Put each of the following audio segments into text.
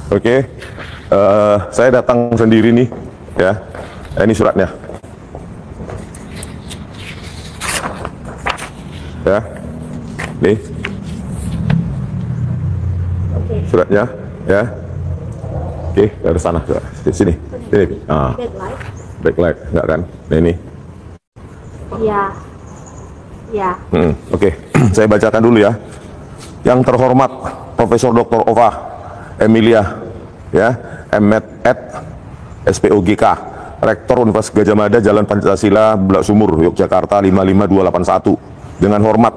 Oke, saya datang sendiri nih, ya. Ini suratnya. Ya, nih. Suratnya, ya. Oke, dari sana, di sini. Ini. Backlight, enggak kan? Nah, ini. Iya. Ya. Oke, saya bacakan dulu ya. Yang terhormat Profesor Dr. Ova Emilia, ya, M.Med. SPOGK, Rektor Universitas Gadjah Mada, Jalan Pancasila, Bulak Sumur, Yogyakarta 55281. Dengan hormat,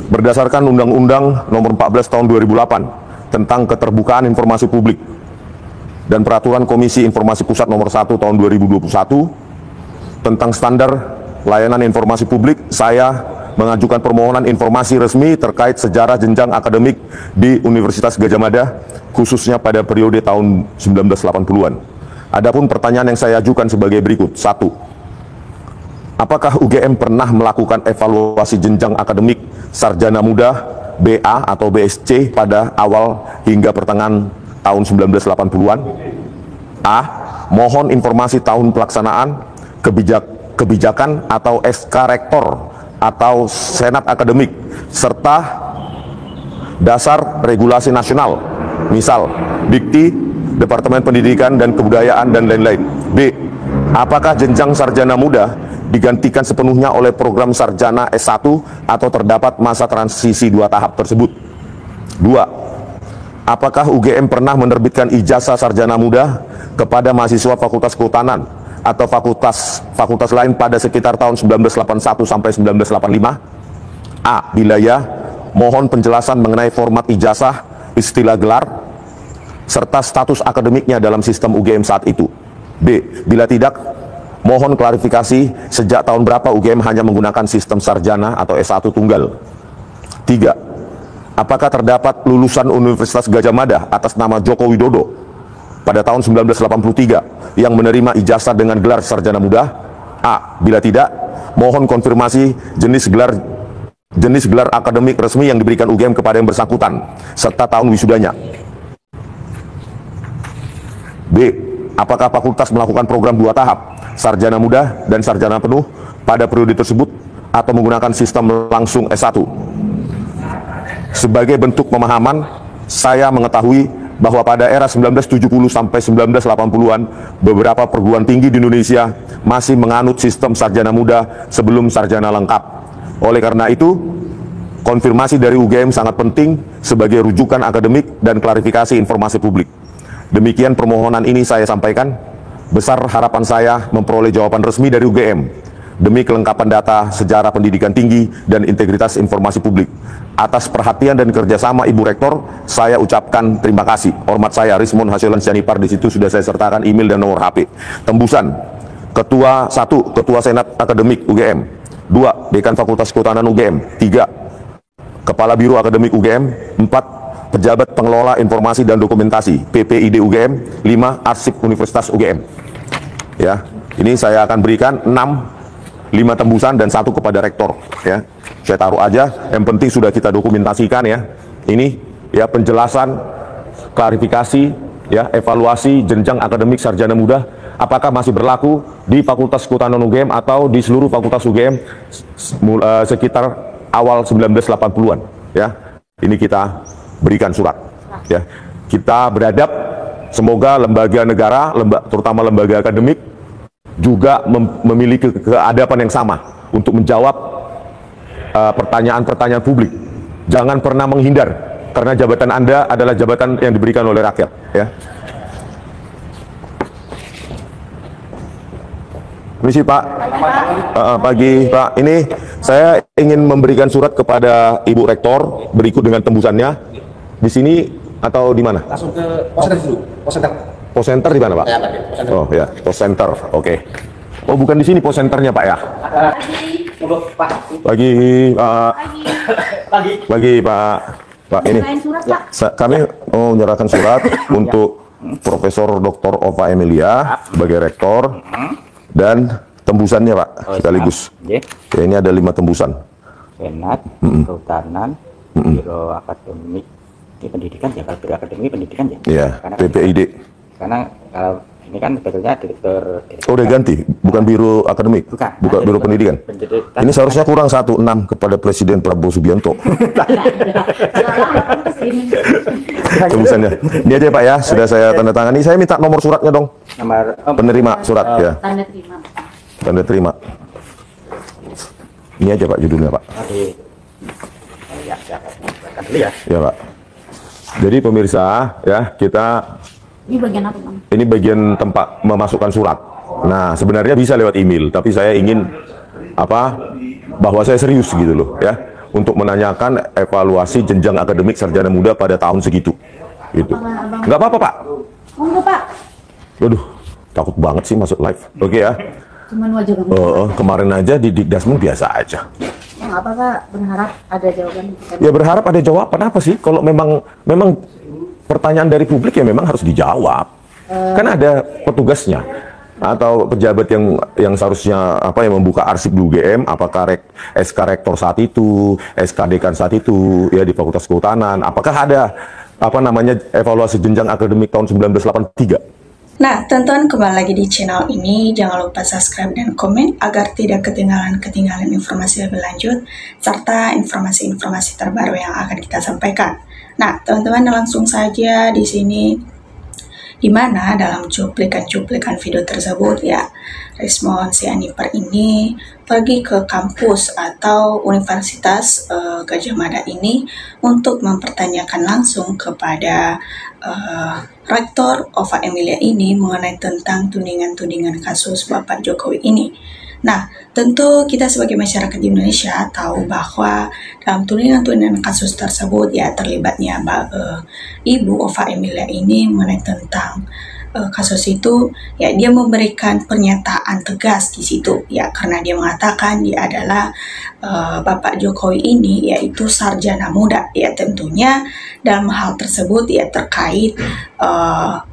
berdasarkan Undang-Undang Nomor 14 Tahun 2008 tentang Keterbukaan Informasi Publik dan Peraturan Komisi Informasi Pusat Nomor 1 Tahun 2021 tentang Standar Layanan Informasi Publik, saya mengajukan permohonan informasi resmi terkait sejarah jenjang akademik di Universitas Gadjah Mada, khususnya pada periode tahun 1980-an. Adapun pertanyaan yang saya ajukan sebagai berikut. 1. Apakah UGM pernah melakukan evaluasi jenjang akademik sarjana muda BA atau BSc pada awal hingga pertengahan tahun 1980-an? A. Mohon informasi tahun pelaksanaan, kebijakan atau SK Rektor atau Senat Akademik, serta dasar regulasi nasional, misal Dikti, Departemen Pendidikan dan Kebudayaan, dan lain-lain. B. Apakah jenjang sarjana muda digantikan sepenuhnya oleh program sarjana S1 atau terdapat masa transisi 2 tahap tersebut? 2. Apakah UGM pernah menerbitkan ijazah sarjana muda kepada mahasiswa Fakultas Kehutanan atau fakultas lain pada sekitar tahun 1981 sampai 1985? A. Bila ya, mohon penjelasan mengenai format ijazah, istilah gelar, serta status akademiknya dalam sistem UGM saat itu. B. Bila tidak, mohon klarifikasi sejak tahun berapa UGM hanya menggunakan sistem sarjana atau S1 tunggal. 3. Apakah terdapat lulusan Universitas Gadjah Mada atas nama Joko Widodo pada tahun 1983 yang menerima ijazah dengan gelar sarjana muda? A. Bila tidak, mohon konfirmasi jenis gelar akademik resmi yang diberikan UGM kepada yang bersangkutan serta tahun wisudanya. B. Apakah fakultas melakukan program 2 tahap, sarjana muda dan sarjana penuh pada periode tersebut atau menggunakan sistem langsung S1? Sebagai bentuk pemahaman, saya mengetahui bahwa pada era 1970 sampai 1980-an, beberapa perguruan tinggi di Indonesia masih menganut sistem sarjana muda sebelum sarjana lengkap. Oleh karena itu, konfirmasi dari UGM sangat penting sebagai rujukan akademik dan klarifikasi informasi publik. Demikian permohonan ini saya sampaikan. Besar harapan saya memperoleh jawaban resmi dari UGM demi kelengkapan data sejarah pendidikan tinggi dan integritas informasi publik. Atas perhatian dan kerjasama Ibu Rektor, saya ucapkan terima kasih. Hormat saya, Rismon Hasyolan Sianipar. Di situ sudah saya sertakan email dan nomor HP. Tembusan. Ketua 1, Ketua Senat Akademik UGM. 2, Dekan Fakultas Kehutanan UGM. 3, Kepala Biro Akademik UGM. 4, Pejabat Pengelola Informasi dan Dokumentasi PPID UGM. 5, Arsip Universitas UGM. Ya, ini saya akan berikan 5 tembusan dan 1 kepada rektor, ya. Saya taruh aja, yang penting sudah kita dokumentasikan, ya. Ini ya penjelasan, klarifikasi, ya, evaluasi jenjang akademik sarjana muda apakah masih berlaku di Fakultas Kehutanan UGM atau di seluruh fakultas UGM sekitar awal 1980-an, ya. Ini kita berikan surat, ya. Kita beradab, semoga lembaga negara, terutama lembaga akademik juga memiliki keadaban yang sama untuk menjawab pertanyaan-pertanyaan publik. Jangan pernah menghindar, karena jabatan Anda adalah jabatan yang diberikan oleh rakyat, ya. Permisi Pak. Pagi Pak. Ini saya ingin memberikan surat kepada Ibu Rektor berikut dengan tembusannya. Di sini atau di mana? Langsung ke pos center dulu. Pos center. Pos center di mana Pak? Ya, pos center. Oh ya, pos center. Oke. Oh, bukan di sini pos centernya Pak, ya? Pagi Pak. Pagi Pak. Pak, ini kami mau menyerahkan surat untuk Profesor Dr. Ova Emilia sebagai rektor dan tembusannya Pak sekaligus. Ya, ini ada 5 tembusan. Senat, Kehutanan, Biro Akademik Ini pendidikan ya, kalau biro akademik pendidikan ya. Iya, Karena PPID. Karena kalau ini kan sebetulnya direktur. Oh, udah ganti, bukan biro akademik, Bukan biro pendidikan. Pendidikan. Ini seharusnya kurang 1,6 kepada Presiden Prabowo Subianto. Tulisannya. Ini aja Pak ya, sudah saya tanda tangani. Saya minta nomor suratnya dong. Nomor Penerima surat ya. Tanda terima. Tanda terima. Ini aja Pak judulnya Pak. Ya, silakan dulu ya. Ya Pak. Jadi pemirsa ya, kita Ini bagian apa, Bang? ini bagian tempat memasukkan surat. Nah, sebenarnya bisa lewat email, tapi saya ingin bahwa saya serius gitu loh ya, untuk menanyakan evaluasi jenjang akademik sarjana muda pada tahun segitu. Gitu. Nggak apa-apa, Pak. Oh, enggak, Pak. Waduh, takut banget sih masuk live. Oke ya. Cuman wajah kamu. Kemarin aja di Dikdasmen biasa aja. Enggak apa, Pak. Berharap ada jawaban. Ya berharap ada jawaban apa sih? Kalau memang pertanyaan dari publik ya memang harus dijawab. Kan ada petugasnya atau pejabat yang seharusnya yang membuka arsip di UGM, apakah SK rektor saat itu, SK dekan saat itu ya di Fakultas Kehutanan, apakah ada evaluasi jenjang akademik tahun 1983? Nah, teman-teman kembali lagi di channel ini. Jangan lupa subscribe dan komen agar tidak ketinggalan informasi lebih lanjut serta informasi-informasi terbaru yang akan kita sampaikan. Nah, teman-teman langsung saja di sini, di mana dalam cuplikan video tersebut ya, Rismond Sianipar ini pergi ke kampus atau Universitas Gadjah Mada ini untuk mempertanyakan langsung kepada Rektor Ova Emilia ini mengenai tentang tudingan-tudingan kasus Bapak Jokowi ini. Nah, tentu kita sebagai masyarakat di Indonesia tahu bahwa dalam tudingan-tudingan kasus tersebut ya terlibatnya Ibu Ova Emilia ini mengenai tentang kasus itu ya, dia memberikan pernyataan tegas di situ ya, karena dia mengatakan dia adalah Bapak Jokowi ini yaitu sarjana muda ya, tentunya dalam hal tersebut ya terkait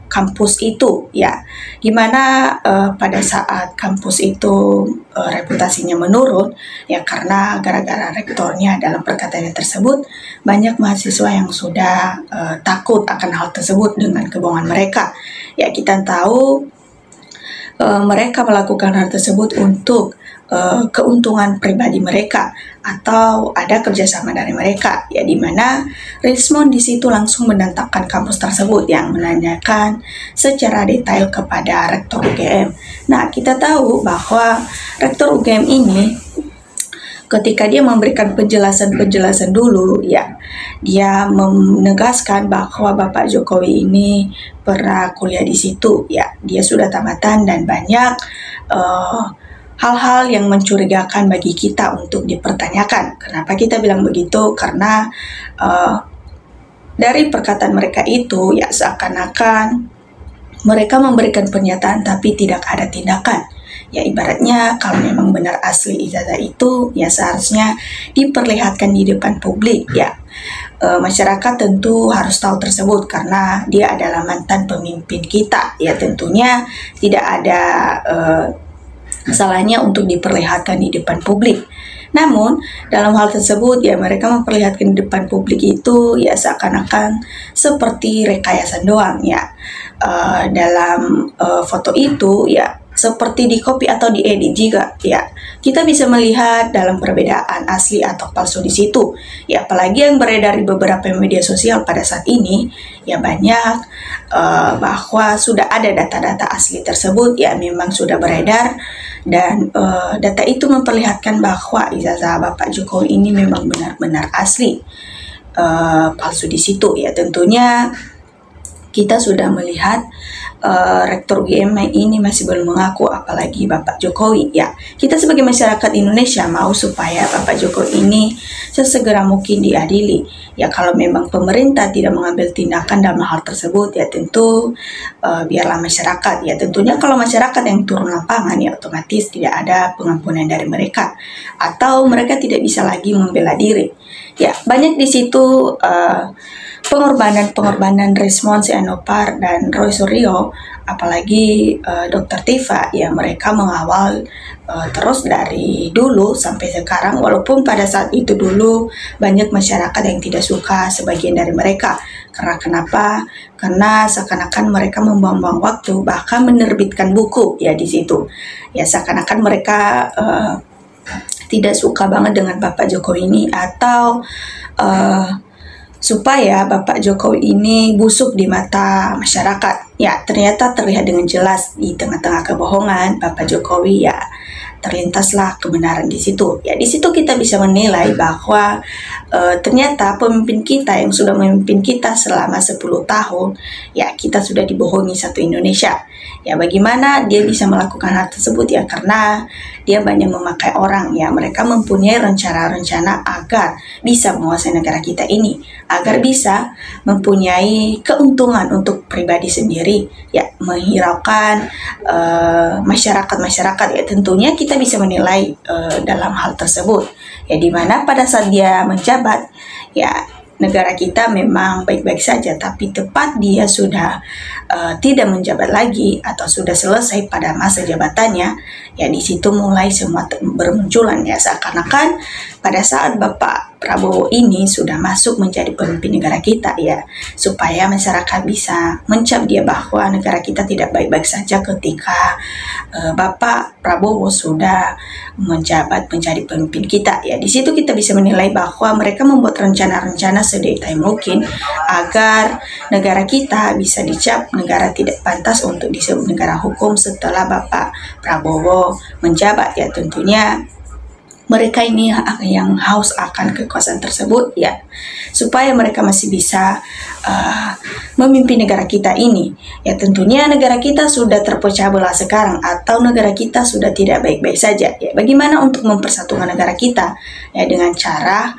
kampus itu ya, dimana pada saat kampus itu reputasinya menurun ya, karena gara-gara rektornya dalam perkataannya tersebut banyak mahasiswa yang sudah takut akan hal tersebut dengan kebohongan mereka ya. Kita tahu mereka melakukan hal tersebut untuk keuntungan pribadi mereka atau ada kerjasama dari mereka ya, dimana Rismond di situ langsung menantangkan kampus tersebut yang menanyakan secara detail kepada Rektor UGM. Nah, kita tahu bahwa Rektor UGM ini ketika dia memberikan penjelasan dulu ya, dia menegaskan bahwa Bapak Jokowi ini pernah kuliah di situ ya, dia sudah tamatan dan banyak hal-hal yang mencurigakan bagi kita untuk dipertanyakan. Kenapa kita bilang begitu? Karena dari perkataan mereka itu ya seakan-akan mereka memberikan pernyataan tapi tidak ada tindakan. Ya ibaratnya kalau memang benar asli ijazah itu ya seharusnya diperlihatkan di depan publik ya. Masyarakat tentu harus tahu tersebut karena dia adalah mantan pemimpin kita ya, tentunya tidak ada salahnya untuk diperlihatkan di depan publik. Namun dalam hal tersebut ya mereka memperlihatkan di depan publik itu ya seakan-akan seperti rekayasa doang ya. Dalam foto itu ya seperti di copy atau diedit juga ya. Kita bisa melihat dalam perbedaan asli atau palsu di situ. Ya apalagi yang beredar di beberapa media sosial pada saat ini ya banyak bahwa sudah ada data-data asli tersebut ya memang sudah beredar, dan data itu memperlihatkan bahwa ijazah Bapak Jokowi ini memang benar-benar asli, palsu di situ ya. Tentunya kita sudah melihat Rektor UGM ini masih belum mengaku, apalagi Bapak Jokowi ya. Kita sebagai masyarakat Indonesia mau supaya Bapak Jokowi ini sesegera mungkin diadili ya. Kalau memang pemerintah tidak mengambil tindakan dalam hal tersebut ya tentu biarlah masyarakat ya. Tentunya kalau masyarakat yang turun lapangan ya otomatis tidak ada pengampunan dari mereka atau mereka tidak bisa lagi membela diri ya. Banyak di situ pengorbanan Rismond Sianipar dan Roy Suryo, apalagi Dr. Tifa ya, mereka mengawal terus dari dulu sampai sekarang, walaupun pada saat itu dulu banyak masyarakat yang tidak suka sebagian dari mereka. Karena kenapa? Karena seakan-akan mereka membuang-buang waktu, bahkan menerbitkan buku ya di situ. Ya seakan-akan mereka tidak suka banget dengan Bapak Jokowi ini, atau supaya Bapak Jokowi ini busuk di mata masyarakat. Ya, ternyata terlihat dengan jelas di tengah-tengah kebohongan Bapak Jokowi ya terlintaslah kebenaran di situ. Ya, di situ kita bisa menilai bahwa ternyata pemimpin kita yang sudah memimpin kita selama 10 tahun, ya kita sudah dibohongi satu Indonesia. Ya, bagaimana dia bisa melakukan hal tersebut? Ya, karena dia banyak memakai orang. Ya, mereka mempunyai rencana-rencana agar bisa menguasai negara kita ini, agar bisa mempunyai keuntungan untuk pribadi sendiri. Ya, menghiraukan masyarakat-masyarakat. Ya, tentunya kita bisa menilai dalam hal tersebut. Ya, dimana pada saat dia menjabat, ya negara kita memang baik-baik saja, tapi tepat dia sudah tidak menjabat lagi atau sudah selesai pada masa jabatannya, ya di situ mulai semua bermunculan. Ya seakan-akan pada saat Bapak Prabowo ini sudah masuk menjadi pemimpin negara kita, ya supaya masyarakat bisa mencap dia bahwa negara kita tidak baik-baik saja ketika Bapak Prabowo sudah menjabat menjadi pemimpin kita. Ya di situ kita bisa menilai bahwa mereka membuat rencana-rencana sedetail mungkin agar negara kita bisa dicap negara tidak pantas untuk disebut negara hukum setelah Bapak Prabowo menjabat. Ya tentunya mereka ini yang haus akan kekuasaan tersebut, ya supaya mereka masih bisa memimpin negara kita ini. Ya tentunya negara kita sudah terpecah belah sekarang, atau negara kita sudah tidak baik-baik saja. Ya bagaimana untuk mempersatukan negara kita? Ya dengan cara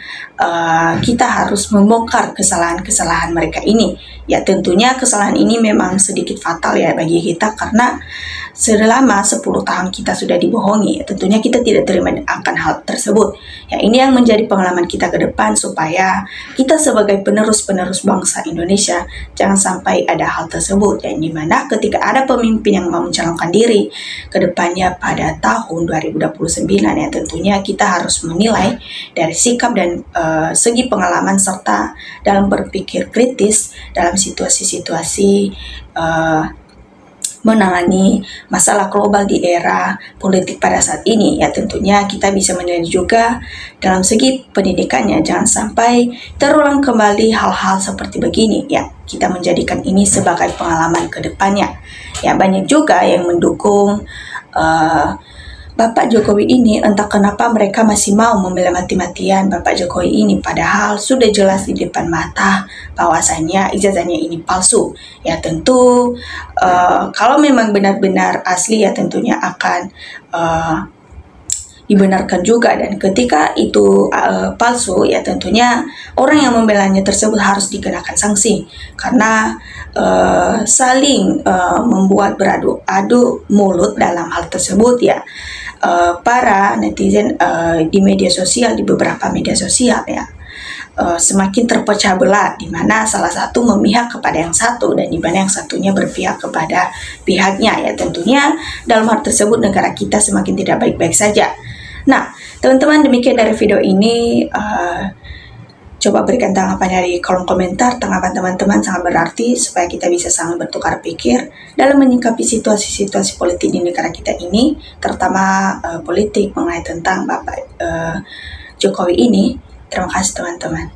kita harus membongkar kesalahan-kesalahan mereka ini. Ya tentunya kesalahan ini memang sedikit fatal ya bagi kita, karena selama 10 tahun kita sudah dibohongi. Tentunya kita tidak terima akan hal tersebut. Ya ini yang menjadi pengalaman kita ke depan, supaya kita sebagai penerus-penerus bangsa Indonesia jangan sampai ada hal tersebut. Ya dimana ketika ada pemimpin yang mau mencalonkan diri ke depannya pada tahun 2029, ya tentunya kita harus menilai dari sikap dan segi pengalaman serta dalam berpikir kritis dalam situasi-situasi menangani masalah global di era politik pada saat ini. Ya tentunya kita bisa menilai juga dalam segi pendidikannya, jangan sampai terulang kembali hal-hal seperti begini. Ya kita menjadikan ini sebagai pengalaman ke depannya. Ya banyak juga yang mendukung Bapak Jokowi ini, entah kenapa mereka masih mau membela mati-matian Bapak Jokowi ini, padahal sudah jelas di depan mata bahwasanya ijazahnya ini palsu. Ya tentu kalau memang benar-benar asli, ya tentunya akan dibenarkan juga, dan ketika itu palsu, ya tentunya orang yang membelanya tersebut harus dikenakan sanksi, karena saling membuat beradu mulut dalam hal tersebut. Ya para netizen di media sosial, di beberapa media sosial, ya semakin terpecah belah, di mana salah satu memihak kepada yang satu dan di mana yang satunya berpihak kepada pihaknya. Ya tentunya dalam hal tersebut negara kita semakin tidak baik-baik saja. Nah teman-teman, demikian dari video ini. Coba berikan tanggapannya di kolom komentar. Tanggapan teman-teman sangat berarti supaya kita bisa saling bertukar pikir dalam menyikapi situasi-situasi politik di negara kita ini, terutama politik mengenai tentang Bapak Jokowi ini. Terima kasih teman-teman.